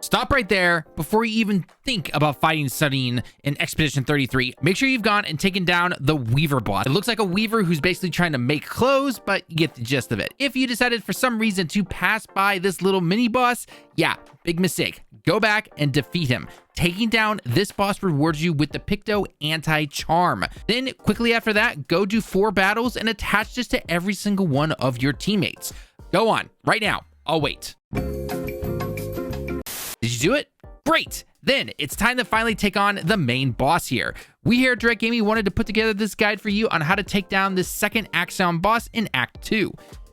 Stop right there. Before you even think about fighting Sirene in Expedition 33, make sure you've gone and taken down the Weaver boss. It looks like a weaver who's basically trying to make clothes, but you get the gist of it. If you decided for some reason to pass by this little mini boss, yeah, big mistake. Go back and defeat him. Taking down this boss rewards you with the Picto anti-charm. Then quickly after that, go do 4 battles and attach this to every single one of your teammates. Go on right now. I'll wait. Did you do it? Great! Then it's time to finally take on the main boss here. We here at Direct Gaming wanted to put together this guide for you on how to take down this second Axon boss in Act 2.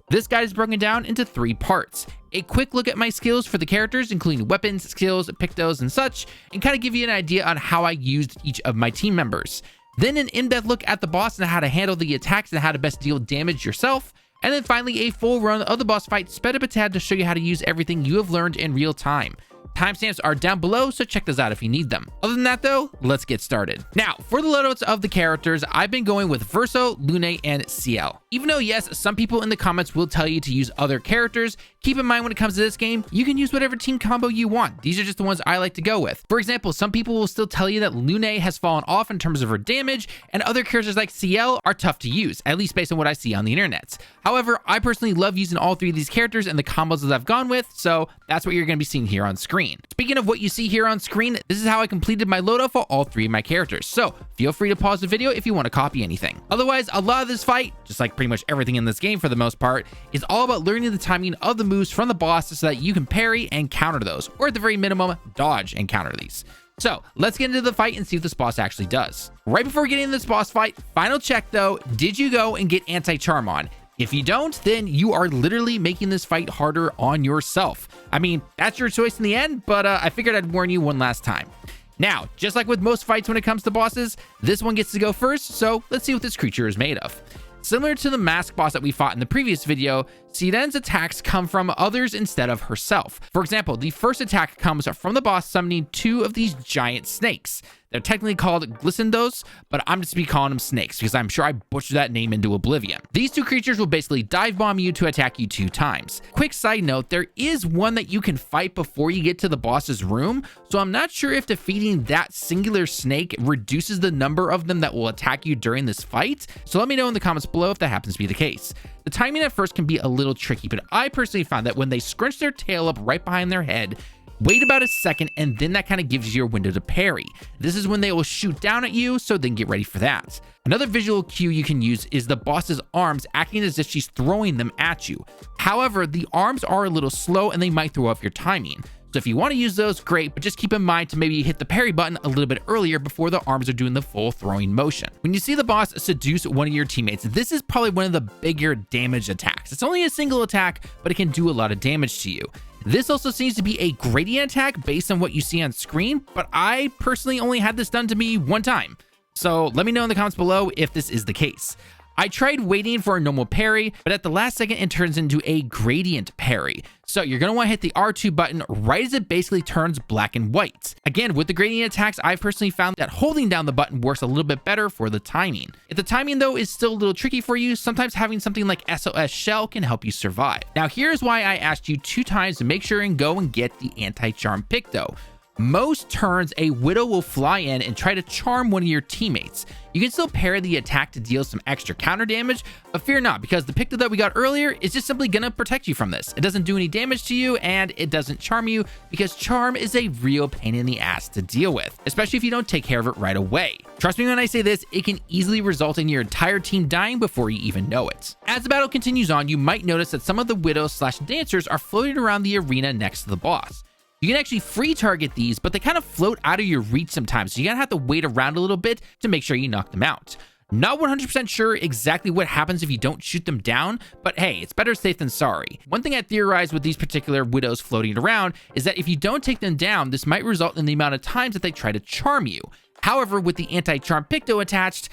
This guide is broken down into 3 parts. A quick look at my skills for the characters, including weapons, skills, pictos, and such, and kind of give you an idea on how I used each of my team members. Then an in-depth look at the boss and how to handle the attacks and how to best deal damage yourself. And then finally a full run of the boss fight sped up a tad to show you how to use everything you have learned in real time. Timestamps are down below, so check those out if you need them. Other than that though, let's get started. Now, for the loadouts of the characters, I've been going with Verso, Lune, and CL. Even though yes, some people in the comments will tell you to use other characters, keep in mind when it comes to this game, you can use whatever team combo you want. These are just the ones I like to go with. For example, some people will still tell you that Lune has fallen off in terms of her damage, and other characters like CL are tough to use, at least based on what I see on the internet. However, I personally love using all 3 of these characters and the combos that I've gone with, so that's what you're going to be seeing here on screen. Speaking of what you see here on screen, this is how I completed my loadout for all 3 of my characters, so feel free to pause the video if you want to copy anything. Otherwise, a lot of this fight, just like pretty much everything in this game for the most part, is all about learning the timing of the moves from the boss so that you can parry and counter those, or at the very minimum, dodge and counter these. So let's get into the fight and see what this boss actually does. Right before getting into this boss fight, final check though, did you go and get anti-charm on? If you don't, then you are literally making this fight harder on yourself. I mean, that's your choice in the end, but I figured I'd warn you one last time. Now, just like with most fights when it comes to bosses, this one gets to go first, so let's see what this creature is made of. Similar to the mask boss that we fought in the previous video, Sirene's attacks come from others instead of herself. For example, the first attack comes from the boss summoning 2 of these giant snakes. They're technically called Glissandos, but I'm just be calling them snakes because I'm sure I butchered that name into oblivion. These 2 creatures will basically dive bomb you to attack you 2 times. Quick side note, there is one that you can fight before you get to the boss's room, so I'm not sure if defeating that singular snake reduces the number of them that will attack you during this fight, so let me know in the comments below if that happens to be the case. The timing at first can be a little tricky, but I personally found that when they scrunch their tail up right behind their head, wait about a second, and then that kind of gives you your window to parry. This is when they will shoot down at you, so then get ready for that. Another visual cue you can use is the boss's arms acting as if she's throwing them at you. However, the arms are a little slow and they might throw off your timing. So if you want to use those, great, but just keep in mind to maybe hit the parry button a little bit earlier before the arms are doing the full throwing motion. When you see the boss seduce one of your teammates, this is probably one of the bigger damage attacks. It's only a single attack, but it can do a lot of damage to you. This also seems to be a gradient attack based on what you see on screen, but I personally only had this done to me 1 time. So let me know in the comments below if this is the case. I tried waiting for a normal parry, but at the last second, it turns into a gradient parry. So you're going to want to hit the R2 button right as it basically turns black and white. Again, with the gradient attacks, I've personally found that holding down the button works a little bit better for the timing. If the timing though is still a little tricky for you, sometimes having something like SOS Shell can help you survive. Now here's why I asked you 2 times to make sure and go and get the anti-charm Picto. Most turns, a Widow will fly in and try to charm one of your teammates. You can still parry the attack to deal some extra counter damage, but fear not, because the Picto that we got earlier is just simply gonna protect you from this. It doesn't do any damage to you, and it doesn't charm you, because charm is a real pain in the ass to deal with, especially if you don't take care of it right away. Trust me when I say this, it can easily result in your entire team dying before you even know it. As the battle continues on, you might notice that some of the widows/dancers are floating around the arena next to the boss. You can actually free target these, but they kind of float out of your reach sometimes, so you're gonna have to wait around a little bit to make sure you knock them out. Not 100% sure exactly what happens if you don't shoot them down, but hey, it's better safe than sorry. One thing I theorized with these particular widows floating around is that if you don't take them down, this might result in the amount of times that they try to charm you. However, with the anti-charm Picto attached,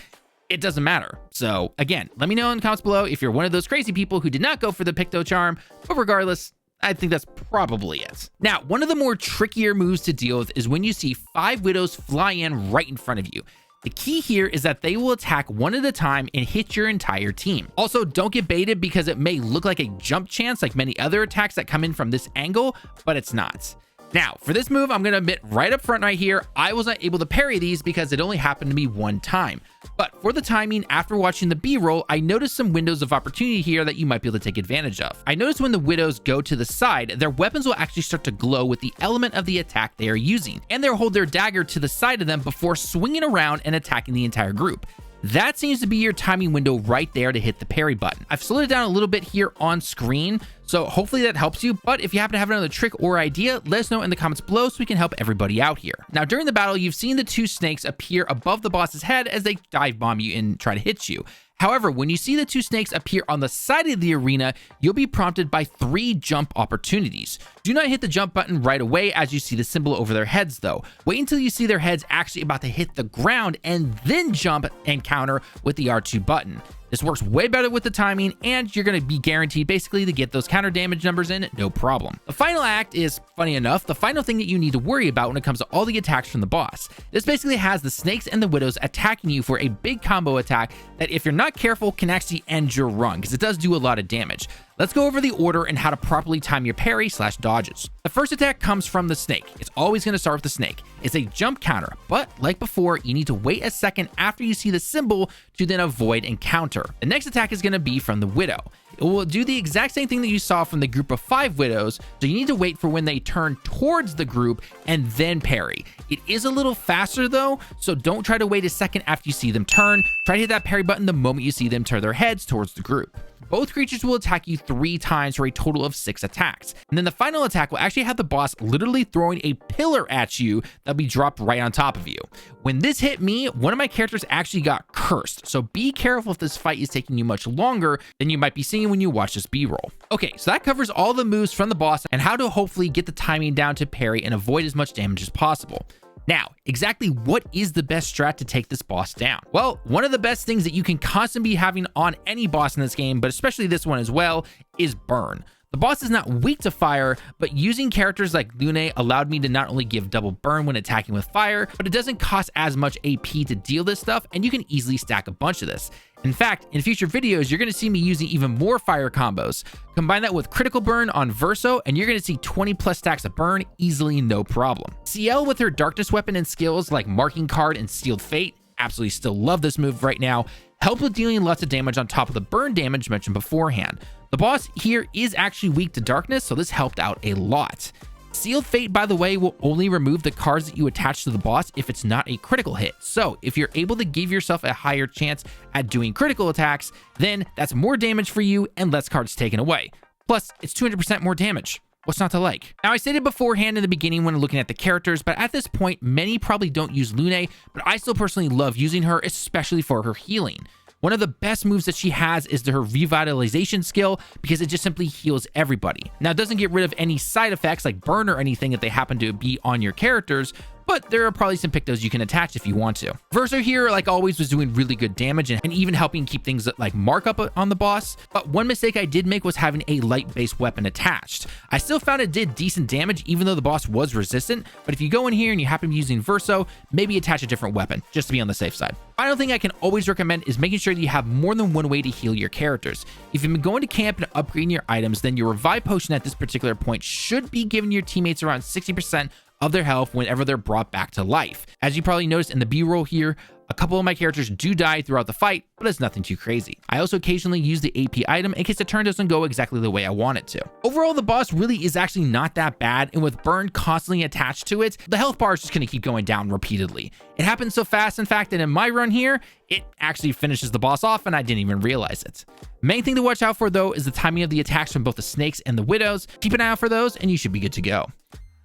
it doesn't matter. So again, let me know in the comments below if you're one of those crazy people who did not go for the Picto charm, but regardless, I think that's probably it. Now, one of the more trickier moves to deal with is when you see 5 widows fly in right in front of you. The key here is that they will attack one at a time and hit your entire team. Also, don't get baited because it may look like a jump chance like many other attacks that come in from this angle, but it's not. Now, for this move, I'm going to admit right up front right here, I was not able to parry these because it only happened to me one time. But for the timing, after watching the B-roll, I noticed some windows of opportunity here that you might be able to take advantage of. I noticed when the widows go to the side, their weapons will actually start to glow with the element of the attack they are using, and they'll hold their dagger to the side of them before swinging around and attacking the entire group. That seems to be your timing window right there to hit the parry button. I've slowed it down a little bit here on screen, so hopefully that helps you. But if you happen to have another trick or idea, let us know in the comments below so we can help everybody out here. Now, during the battle, you've seen the two snakes appear above the boss's head as they dive bomb you and try to hit you. However, when you see the two snakes appear on the side of the arena, you'll be prompted by 3 jump opportunities. Do not hit the jump button right away as you see the symbol over their heads though. Wait until you see their heads actually about to hit the ground and then jump and counter with the R2 button. This works way better with the timing, and you're going to be guaranteed basically to get those counter damage numbers in, no problem. The final act is, funny enough, the final thing that you need to worry about when it comes to all the attacks from the boss. This basically has the snakes and the widows attacking you for a big combo attack that, if you're not careful, can actually end your run, because it does do a lot of damage. Let's go over the order and how to properly time your parry/dodges. The first attack comes from the snake. It's always going to start with the snake. It's a jump counter, but like before, you need to wait a second after you see the symbol to then avoid and counter. The next attack is going to be from the widow. It will do the exact same thing that you saw from the group of 5 widows, so you need to wait for when they turn towards the group and then parry. It is a little faster though, so don't try to wait a second after you see them turn. Try to hit that parry button the moment you see them turn their heads towards the group. Both creatures will attack you 3 times for a total of 6 attacks. And then the final attack will actually have the boss literally throwing a pillar at you that'll be dropped right on top of you. When this hit me, one of my characters actually got cursed, so be careful if this fight is taking you much longer than you might be seeing when you watch this B-roll. Okay, so that covers all the moves from the boss and how to hopefully get the timing down to parry and avoid as much damage as possible. Now, exactly what is the best strat to take this boss down? Well, one of the best things that you can constantly be having on any boss in this game, but especially this one as well, is burn. The boss is not weak to fire, but using characters like Lune allowed me to not only give double burn when attacking with fire, but it doesn't cost as much AP to deal this stuff, and you can easily stack a bunch of this. In fact, in future videos, you're going to see me using even more fire combos. Combine that with critical burn on Verso, and you're going to see 20 plus stacks of burn easily, no problem. CL with her darkness weapon and skills like Marking Card and Sealed Fate, absolutely still love this move right now, help with dealing lots of damage on top of the burn damage mentioned beforehand. The boss here is actually weak to darkness, so this helped out a lot. Sealed Fate, by the way, will only remove the cards that you attach to the boss if it's not a critical hit. So if you're able to give yourself a higher chance at doing critical attacks, then that's more damage for you and less cards taken away. Plus, it's 200% more damage. What's not to like? Now, I stated beforehand in the beginning when looking at the characters, but at this point, many probably don't use Lune, but I still personally love using her, especially for her healing. One of the best moves that she has is her revitalization skill, because it just simply heals everybody. Now, it doesn't get rid of any side effects like burn or anything if they happen to be on your characters, but there are probably some pictos you can attach if you want to. Verso here, like always, was doing really good damage and even helping keep things like markup on the boss. But one mistake I did make was having a light-based weapon attached. I still found it did decent damage even though the boss was resistant, but if you go in here and you happen to be using Verso, maybe attach a different weapon just to be on the safe side. Final thing I can always recommend is making sure that you have more than one way to heal your characters. If you've been going to camp and upgrading your items, then your revive potion at this particular point should be giving your teammates around 60% of their health whenever they're brought back to life. As you probably noticed in the B-roll here, a couple of my characters do die throughout the fight, but it's nothing too crazy. I also occasionally use the AP item in case the turn doesn't go exactly the way I want it to. Overall, the boss really is actually not that bad, and with burn constantly attached to it, the health bar is just going to keep going down repeatedly. It happens so fast, in fact, that in my run here, it actually finishes the boss off and I didn't even realize it. Main thing to watch out for though is the timing of the attacks from both the snakes and the widows. Keep an eye out for those and you should be good to go.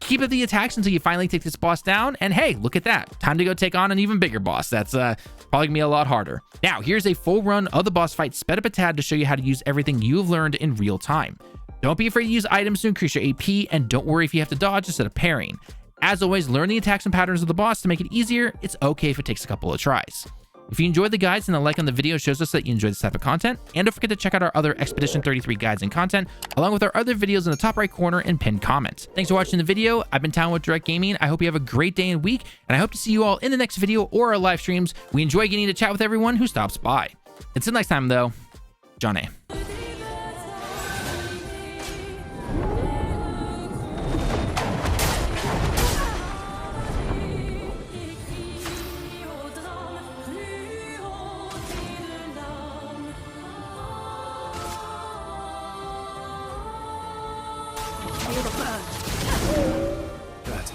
Keep up the attacks until you finally take this boss down, and hey, look at that. Time to go take on an even bigger boss. That's probably gonna be a lot harder. Now, here's a full run of the boss fight sped up a tad to show you how to use everything you've learned in real time. Don't be afraid to use items to increase your AP, and don't worry if you have to dodge instead of parrying. As always, learn the attacks and patterns of the boss to make it easier. It's okay if it takes a couple of tries. If you enjoyed the guides, then a like on the video shows us that you enjoy this type of content. And don't forget to check out our other Expedition 33 guides and content, along with our other videos in the top right corner and pinned comment. Thanks for watching the video. I've been Talon with Direct Gaming. I hope you have a great day and week, and I hope to see you all in the next video or our live streams. We enjoy getting to chat with everyone who stops by. Until next time, though, John A.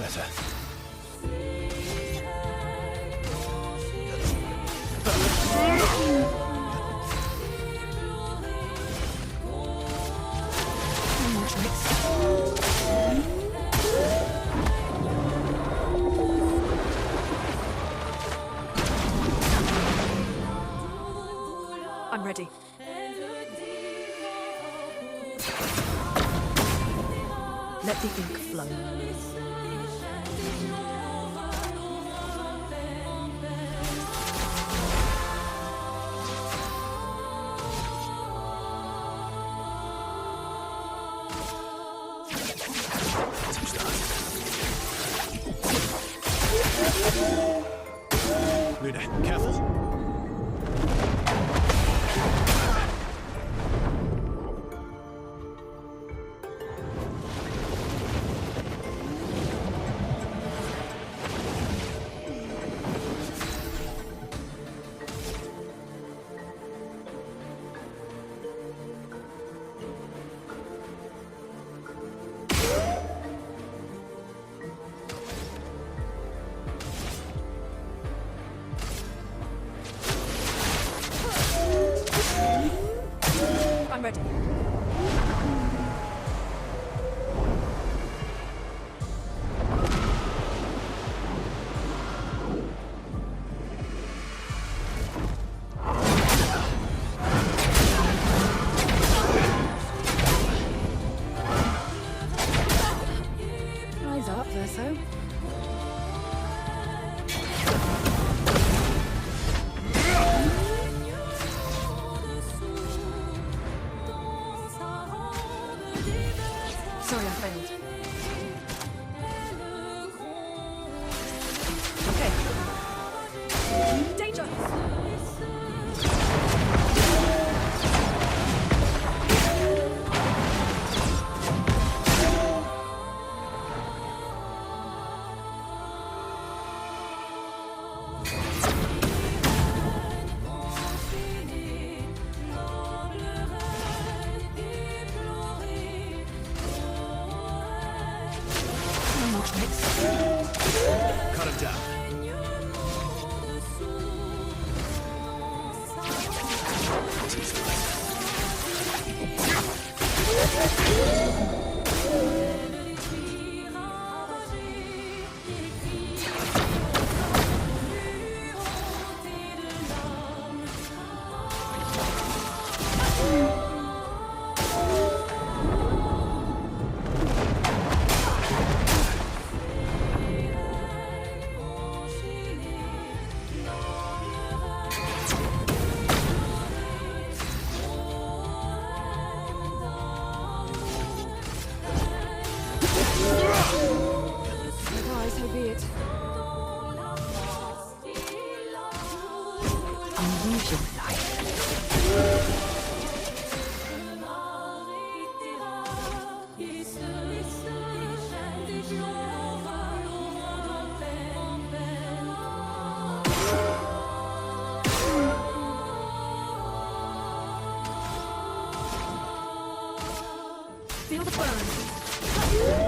better. I'm ready. Let the ink flow. Luna, careful. I'm ready. Eyes up, Verso. Sorry, I failed. Okay. Danger! No more tricks. Cut him down. So be it. Illusion life. Feel the burn.